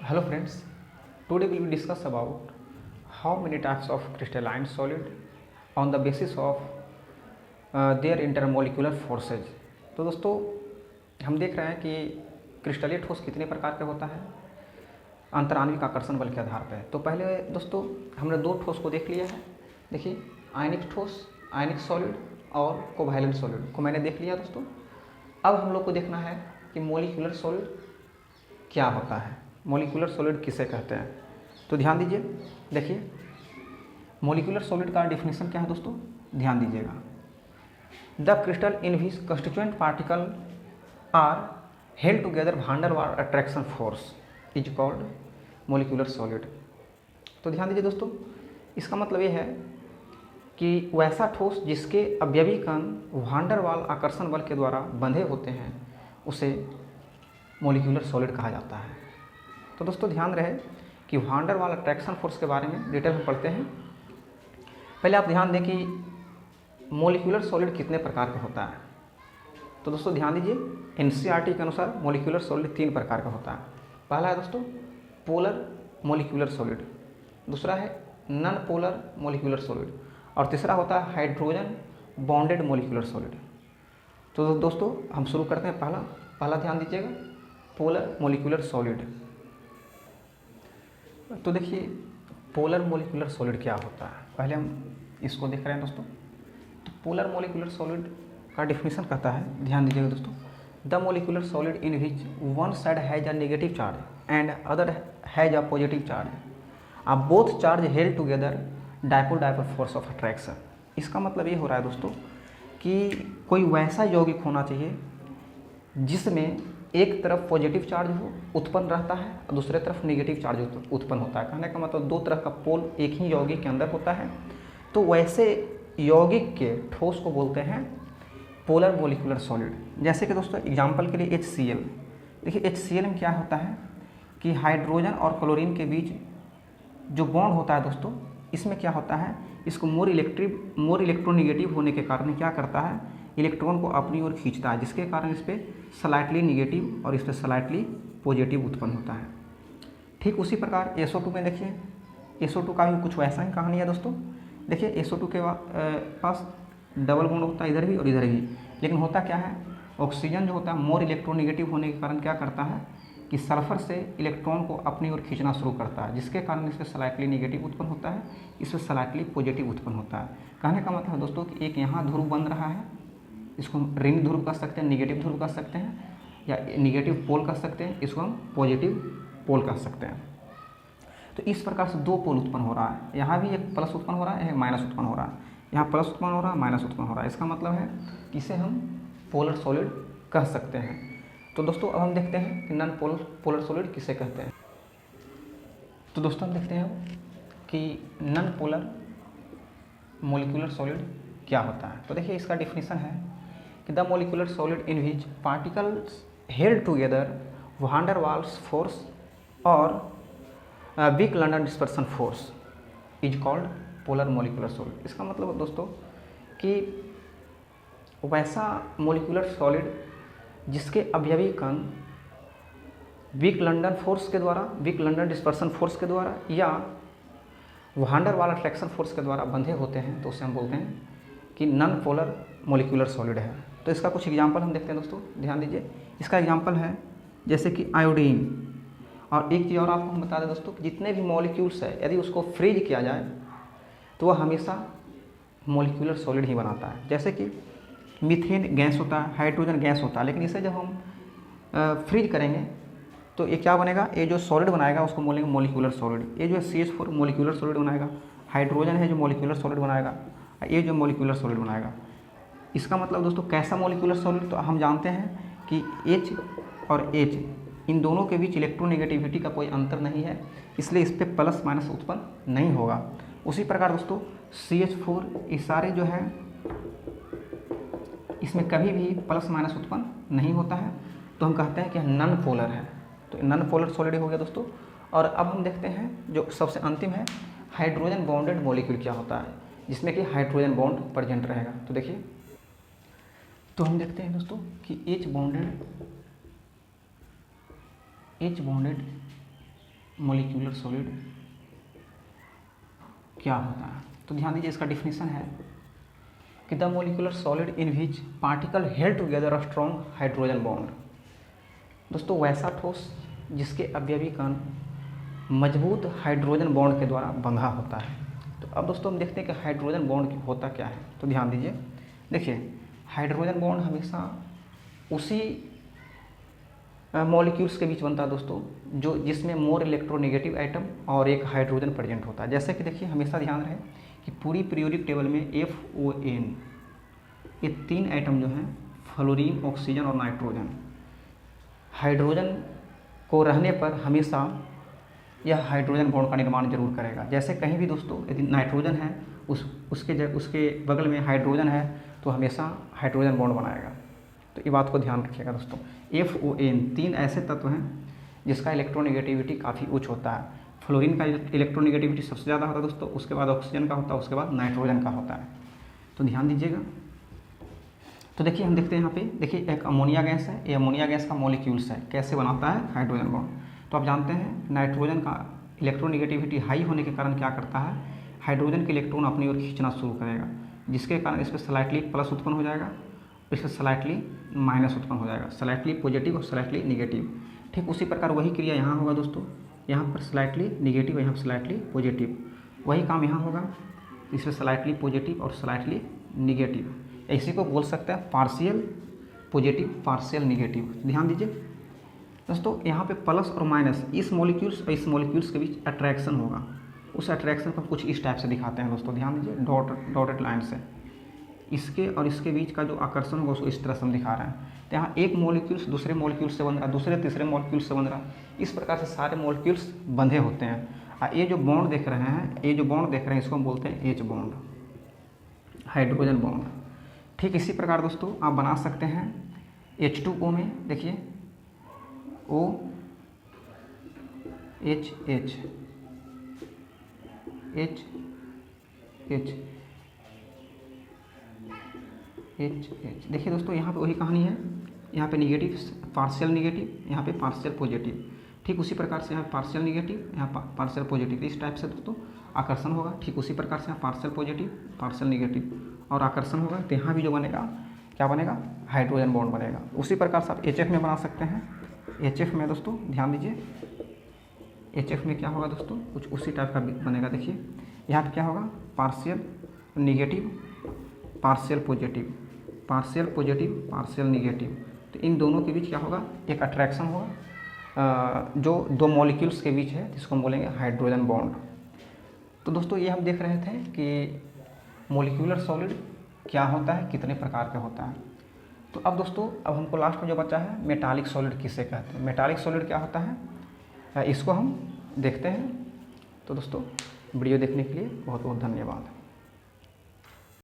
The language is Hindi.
Hello friends, today we will discuss about how many types of crystalline solid on the basis of their intermolecular forces। तो दोस्तों हम देख रहे हैं कि क्रिस्टलीय ठोस कितने प्रकार का होता है अंतराण्विक आकर्षण बल के आधार पर। तो पहले दोस्तों हमने दो ठोस को देख लिया है। देखिए आयनिक ठोस, आयनिक सॉलिड और कोवैलेंट सॉलिड को मैंने देख लिया दोस्तों। अब हम लोग को देखना है कि मोलिकुलर सॉलिड क्या होता है, मोलिकुलर सॉलिड किसे कहते हैं। तो ध्यान दीजिए, देखिए मोलिकुलर सॉलिड का डेफिनेशन क्या है दोस्तों, ध्यान दीजिएगा। The crystal in which constituent particle are held together van der Waals attraction force is called molecular solid. तो ध्यान दीजिए दोस्तों, इसका मतलब ये है कि वैसा ठोस जिसके अवयवी कण वांडर वाल आकर्षण बल के द्वारा बंधे होते हैं उसे मोलिकुलर सॉलिड कहा जाता है। तो दोस्तों ध्यान रहे कि वांडर वाल अट्रैक्शन फोर्स के बारे में डिटेल में पढ़ते हैं। पहले आप ध्यान दें कि मोलिकुलर सॉलिड कितने प्रकार का होता है। तो दोस्तों ध्यान दीजिए, एनसीईआरटी के अनुसार मोलिकुलर सॉलिड 3 प्रकार का होता है। पहला है दोस्तों पोलर मोलिकुलर सॉलिड, दूसरा है नॉन पोलर मोलिकुलर सॉलिड और तीसरा होता है हाइड्रोजन बॉन्डेड मोलिकुलर सॉलिड। तो दोस्तों हम शुरू करते हैं। पहला ध्यान दीजिएगा, पोलर मोलिकुलर सॉलिड। तो देखिए पोलर मोलिकुलर सॉलिड क्या होता है, पहले हम इसको देख रहे हैं दोस्तों। तो पोलर मोलिकुलर सॉलिड का डेफिनेशन कहता है, ध्यान दीजिएगा दोस्तों, the molecular solid in which one side has a negative charge and other has a positive charge are both charge held together dipole dipole force of attraction. इसका मतलब ये हो रहा है दोस्तों कि कोई वैसा यौगिक होना चाहिए जिसमें एक तरफ पॉजिटिव चार्ज हो उत्पन्न रहता है और दूसरे तरफ नेगेटिव चार्ज उत्पन्न होता है। कहने का मतलब दो तरह का पोल एक ही यौगिक के अंदर होता है। तो वैसे यौगिक के ठोस को बोलते हैं पोलर मोलिकुलर सॉलिड। जैसे कि दोस्तों एग्जांपल के लिए HCl। देखिए HCl में क्या होता है कि हाइड्रोजन और क्लोरीन के बीच जो बॉन्ड होता है दोस्तों, इसमें क्या होता है, इसको मोर इलेक्ट्रोनेगेटिव होने के कारण क्या करता है, इलेक्ट्रॉन को अपनी ओर खींचता है, जिसके कारण इस पर स्लाइटली निगेटिव और इस पर स्लाइटली पॉजिटिव उत्पन्न होता है। ठीक उसी प्रकार SO2 में देखिए, SO2 का भी कुछ वैसा ही कहानी है दोस्तों। देखिए SO2 के पास डबल बॉन्ड होता है इधर भी और इधर भी, लेकिन होता क्या है, ऑक्सीजन जो होता है मोर इलेक्ट्रोनेगेटिव होने के कारण क्या करता है कि सल्फर से इलेक्ट्रॉन को अपनी ओर खींचना शुरू करता है, जिसके कारण इसमें स्लाइटली नेगेटिव उत्पन्न होता है, इसमें स्लाइटली पॉजिटिव उत्पन्न होता है। कहने का मतलब है दोस्तों कि एक यहाँ ध्रुव बन रहा है, इसको हम ऋण ध्रुव कह सकते हैं, निगेटिव ध्रुव कह सकते हैं, या निगेटिव पोल कह सकते हैं, इसको हम पॉजिटिव पोल कह सकते हैं। तो इस प्रकार से दो पोल उत्पन्न हो रहा है, यहाँ भी एक प्लस उत्पन्न हो रहा है, एक माइनस उत्पन्न हो रहा है, यहाँ प्लस उत्पन्न हो रहा है, माइनस उत्पन्न हो रहा है। इसका मतलब है कि इसे हम पोलर सॉलिड कह सकते हैं। तो दोस्तों अब हम देखते हैं कि नॉन पोलर सॉलिड किसे कहते हैं। तो दोस्तों हम देखते हैं कि नॉन पोलर मोलिकुलर सॉलिड क्या होता है। तो देखिए इसका डेफिनेशन है कि the molecular solid in which particles held together van der Waals force और weak London dispersion force is called polar molecular solid. इसका मतलब दोस्तों कि वैसा मोलिकुलर सॉलिड जिसके अवयवी कण वीक लंडन फोर्स के द्वारा, वीक लंडन डिस्पर्सन फोर्स के द्वारा या वांडर वाल अट्रैक्शन फोर्स के द्वारा बंधे होते हैं, तो उसे हम बोलते हैं कि नॉन पोलर मोलिकुलर सॉलिड है। तो इसका कुछ एग्जांपल हम देखते हैं दोस्तों, ध्यान दीजिए। इसका एग्जांपल है जैसे कि आयोडीन। और एक चीज़ और आपको हम बता दें दोस्तों कि जितने भी मॉलिक्यूल्स है यदि उसको फ्रीज किया जाए तो वह हमेशा मोलिकुलर सॉलिड ही बनाता है। जैसे कि मीथेन गैस होता है, हाइड्रोजन गैस होता है, लेकिन इसे जब हम फ्रीज करेंगे तो ये क्या बनेगा, ये जो सॉलिड बनाएगा उसको बोलेंगे मोलिकुलर सॉलिड। ये जो CH4 मोलिकुलर सॉलिड बनाएगा, हाइड्रोजन है जो मोलिकुलर सॉलिड बनाएगा, ये जो मोलिकुलर सॉलिड बनाएगा। इसका मतलब दोस्तों कैसा मोलिकुलर सॉलिड, तो हम जानते हैं कि H और H इन दोनों के बीच इलेक्ट्रोनेगेटिविटी का कोई अंतर नहीं है, इसलिए इस पर प्लस माइनस उत्पन्न नहीं होगा। उसी प्रकार दोस्तों CH4 ये सारे जो है इसमें कभी भी प्लस माइनस उत्पन्न नहीं होता है, तो हम कहते हैं कि नॉन पोलर है। तो नॉन पोलर सॉलिड हो गया दोस्तों। और अब हम देखते हैं जो सबसे अंतिम है, हाइड्रोजन बॉन्डेड मॉलिक्यूल क्या होता है, जिसमें कि हाइड्रोजन बॉन्ड प्रेजेंट रहेगा। तो देखिए, तो हम देखते हैं दोस्तों कि H बॉन्डेड मोलिकुलर सॉलिड क्या होता है? तो ध्यान दीजिए, इसका डिफिनीशन है कि the molecular solid in which particle held together a strong hydrogen bond. दोस्तों वैसा ठोस जिसके अवयवी कण मजबूत हाइड्रोजन बॉन्ड के द्वारा बंधा होता है। तो अब दोस्तों हम देखते हैं कि हाइड्रोजन बॉन्ड होता क्या है। तो ध्यान दीजिए, देखिए हाइड्रोजन बॉन्ड हमेशा उसी मॉलिक्यूल्स के बीच बनता है दोस्तों जो जिसमें मोर इलेक्ट्रोनेगेटिव आइटम और एक हाइड्रोजन प्रेजेंट होता है। जैसे कि देखिए, हमेशा ध्यान रहे कि पूरी पीरियोडिक टेबल में FON ये 3 आइटम जो हैं, फ्लोरीन, ऑक्सीजन और नाइट्रोजन, हाइड्रोजन को रहने पर हमेशा यह हाइड्रोजन बॉन्ड का निर्माण जरूर करेगा। जैसे कहीं भी दोस्तों यदि नाइट्रोजन है उसके बगल में हाइड्रोजन है तो हमेशा हाइड्रोजन बॉन्ड बनाएगा। तो ये बात को ध्यान रखिएगा दोस्तों। FON 3 ऐसे तत्व हैं जिसका इलेक्ट्रोनेगेटिविटी काफ़ी उच्च होता है। फ्लोरीन का इलेक्ट्रोनेगेटिविटी सबसे ज़्यादा होता है दोस्तों, उसके बाद ऑक्सीजन का होता है, उसके बाद नाइट्रोजन का होता है। तो ध्यान दीजिएगा। तो देखिए हम देखते हैं यहाँ पे, देखिए एक अमोनिया गैस है, ये अमोनिया गैस का मॉलिक्यूल्स है, कैसे बनाता है हाइड्रोजन बॉन्ड। तो आप जानते हैं नाइट्रोजन का इलेक्ट्रोनेगेटिविटी हाई होने के कारण क्या करता है, हाइड्रोजन के इलेक्ट्रॉन अपनी ओर खींचना शुरू करेगा, जिसके कारण इस पर स्लाइटली प्लस उत्पन्न हो जाएगा, इस पर स्लाइटली माइनस उत्पन्न हो जाएगा, स्लाइटली पॉजिटिव और स्लाइटली निगेटिव। ठीक उसी प्रकार वही क्रिया यहाँ होगा दोस्तों, यहाँ पर स्लाइटली निगेटिव, यहाँ पर स्लाइटली पॉजिटिव, वही काम यहाँ होगा, इसमें स्लाइटली पॉजिटिव और स्लाइटली निगेटिव। इसी को बोल सकते हैं पार्शियल पॉजिटिव, पार्शियल निगेटिव। ध्यान दीजिए दोस्तों, यहाँ पे प्लस और माइनस इस मॉलिक्यूल्स और इस मॉलिक्यूल्स के बीच अट्रैक्शन होगा। उस अट्रैक्शन को कुछ इस टाइप से दिखाते हैं दोस्तों, ध्यान दीजिए, डॉटेड लाइन से इसके और इसके बीच का जो आकर्षण होगा उसको इस तरह से हम दिखा रहे हैं। तो यहाँ एक मॉलिक्यूल्स दूसरे मॉलिक्यूल से बन रहा है, दूसरे तीसरे मॉलिक्यूल से बन रहा है, इस प्रकार से सारे मॉलिक्यूल्स बंधे होते हैं। और ये जो बॉन्ड देख रहे हैं, ये जो बॉन्ड देख रहे हैं, इसको हम बोलते हैं H बॉन्ड, हाइड्रोजन बॉन्ड। ठीक इसी प्रकार दोस्तों आप बना सकते हैं H2O में, देखिए OH देखिए दोस्तों, यहाँ पे वही कहानी है, यहाँ पे निगेटिव पार्शियल निगेटिव, यहाँ पे पार्शियल पॉजिटिव। ठीक उसी प्रकार से यहाँ पार्शियल निगेटिव, यहाँ पार्शियल पॉजिटिव, इस टाइप से दोस्तों आकर्षण होगा। ठीक उसी प्रकार से यहाँ पार्शियल पॉजिटिव, पार्शियल निगेटिव और आकर्षण होगा। तो यहाँ भी जो बनेगा क्या बनेगा, हाइड्रोजन बॉन्ड बनेगा। उसी प्रकार से आप HF में बना सकते हैं। HF में दोस्तों ध्यान दीजिए, HF में क्या होगा दोस्तों, कुछ उसी टाइप का बनेगा। देखिए यहाँ पे क्या होगा, partial negative, partial positive, partial positive, partial negative. तो इन दोनों के बीच क्या होगा, एक अट्रैक्शन होगा जो दो मॉलिक्यूल्स के बीच है, जिसको हम बोलेंगे हाइड्रोजन बॉन्ड। तो दोस्तों ये हम देख रहे थे कि मॉलिक्यूलर सॉलिड क्या होता है, कितने प्रकार का होता है। तो अब दोस्तों अब हमको लास्ट में जो बचा है, मेटालिक सॉलिड किसे कहते हैं, मेटालिक सॉलिड क्या होता है, इसको हम देखते हैं। तो दोस्तों वीडियो देखने के लिए बहुत बहुत धन्यवाद।